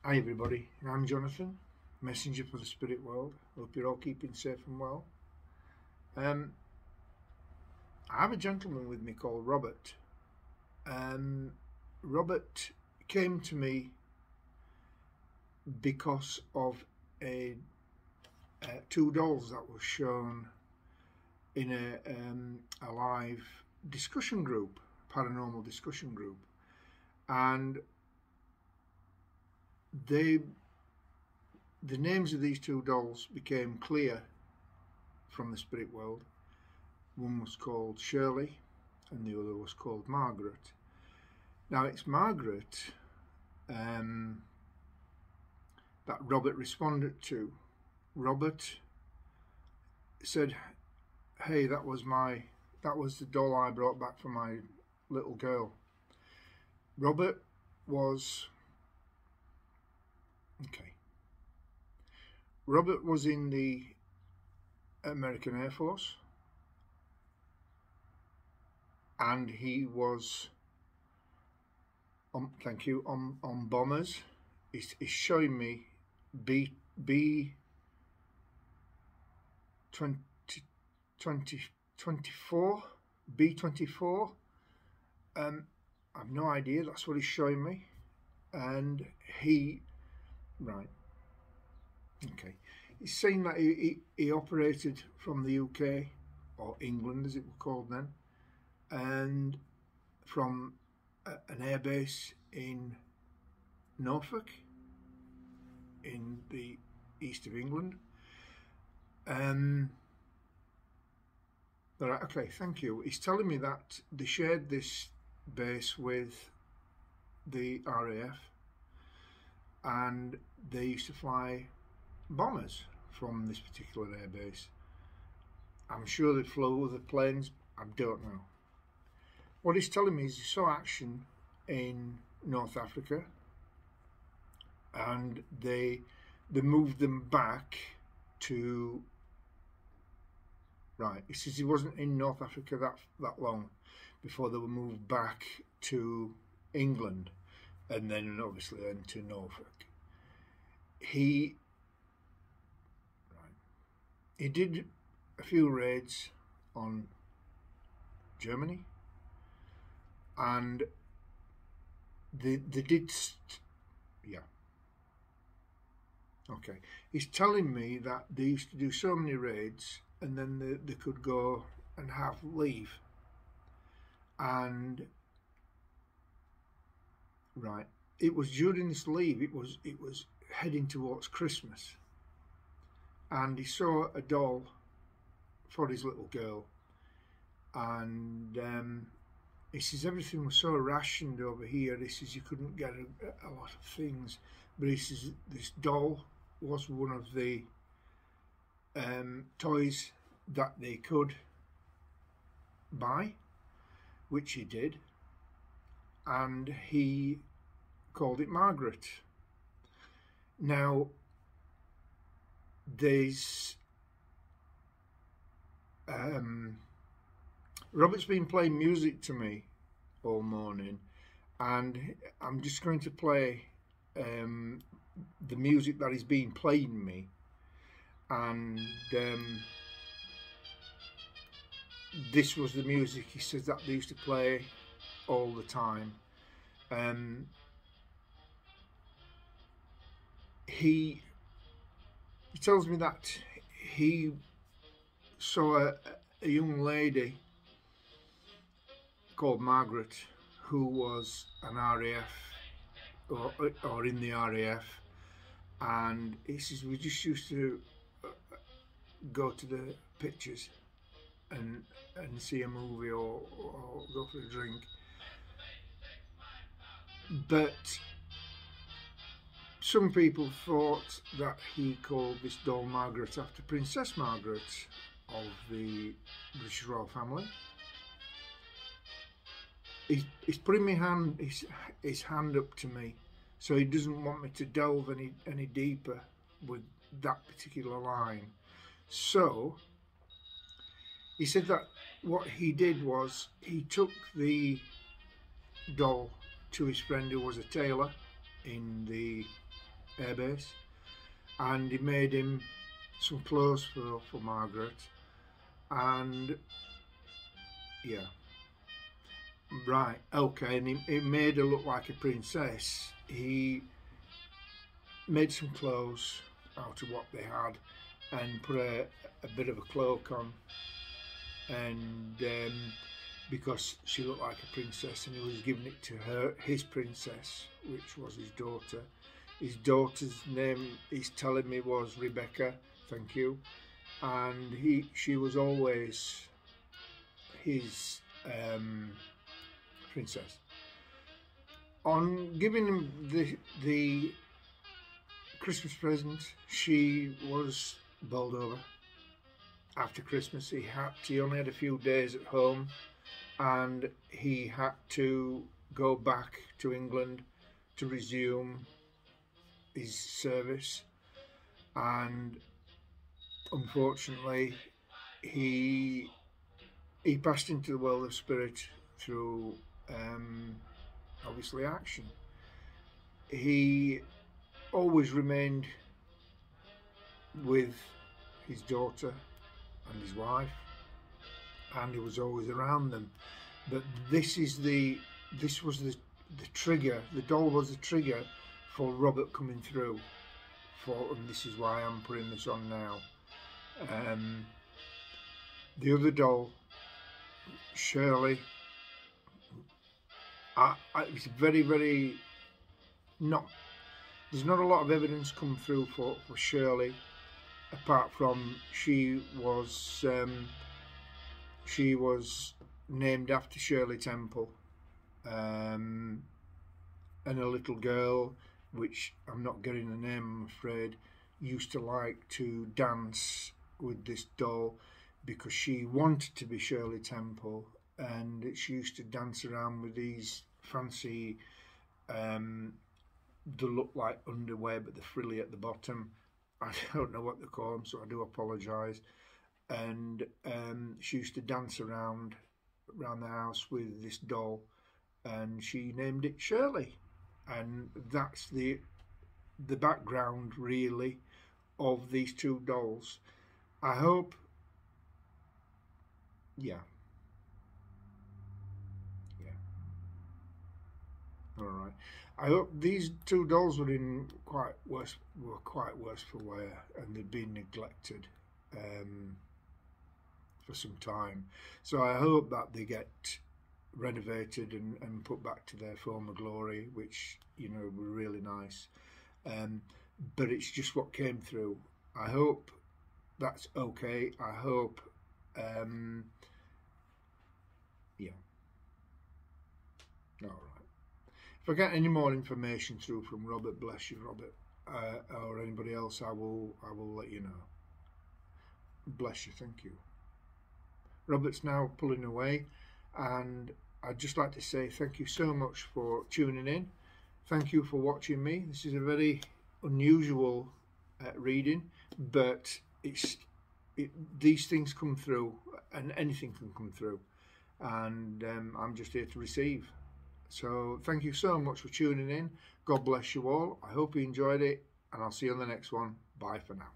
Hi everybody, I'm Jonathan, messenger for the spirit world. Hope you're all keeping safe and well. I have a gentleman with me called Robert. Robert came to me because of two dolls that were shown in a live discussion group, paranormal discussion group, and the names of these two dolls became clear from the spirit world. One was called Shirley and the other was called Margret. Now it's Margret that Robert responded to. Robert said, hey, that was the doll I brought back for my little girl. Robert was in the American Air Force, and he was on bombers. He's showing me B 24 B-24. I've no idea. That's what he's showing me, and he's saying that he operated from the UK, or England as it was called then, and from an airbase in Norfolk in the east of England. Okay, thank you. He's telling me that they shared this base with the RAF, and they used to fly bombers from this particular airbase. I'm sure they flew other planes, I don't know. What he's telling me is he saw action in North Africa, and they moved them back to, he says he wasn't in North Africa that long before they were moved back to England, and then obviously then to Norfolk. He did a few raids on Germany, and they did, he's telling me that they used to do so many raids, and then they could go and have leave, and it was during this leave, it was heading towards Christmas, and he saw a doll for his little girl, and he says everything was so rationed over here. He says you couldn't get a lot of things, but he says this doll was one of the toys that they could buy, which he did, and he called it Margret. Now there's Robert's been playing music to me all morning, and I'm just going to play the music that he's been playing me, and this was the music he says that they used to play all the time. He tells me that he saw a young lady called Margret who was an RAF or in the RAF, and he says we just used to go to the pictures and see a movie or go for a drink, but some people thought that he called this doll Margret after Princess Margaret of the British royal family. He's putting his hand up to me, so he doesn't want me to delve any deeper with that particular line. So he said that what he did was he took the doll to his friend who was a tailor in the Air Base, and he made him some clothes for Margaret, and yeah, right, okay, and he made her look like a princess. He made some clothes out of what they had and put a bit of a cloak on, and because she looked like a princess, and he was giving it to his princess, which was his daughter. His daughter's name, he's telling me, was Rebecca, thank you, and she was always his princess. On giving him the Christmas present, she was bowled over. After Christmas, he only had a few days at home, and he had to go back to England to resume his service, and unfortunately he passed into the world of spirit through obviously action. He always remained with his daughter and his wife, and he was always around them, but this was the trigger. The doll was the trigger for Robert coming through, and this is why I'm putting this on now. The other doll, Shirley, it's very, very there's not a lot of evidence come through for Shirley, apart from she was named after Shirley Temple, and a little girl, which I'm not getting the name, I'm afraid, used to like to dance with this doll because she wanted to be Shirley Temple, and she used to dance around with these fancy they look like underwear but they're frilly at the bottom. I don't know what they call them, so I do apologise. And she used to dance around the house with this doll, and she named it Shirley, and that's the background really of these two dolls. I hope, yeah, all right. I hope these two dolls were quite worse for wear, and they'd been neglected for some time. So I hope that they get renovated and put back to their former glory, which, you know, were really nice. But it's just what came through. I hope that's okay. I hope, yeah. All right. If I get any more information through from Robert, bless you, Robert, or anybody else, I will let you know. Bless you, thank you. Robert's now pulling away, and I'd just like to say thank you so much for tuning in. Thank you for watching me. This is a very unusual reading, but these things come through, and anything can come through, and I'm just here to receive. So thank you so much for tuning in. God bless you all. I hope you enjoyed it, and I'll see you on the next one. Bye for now.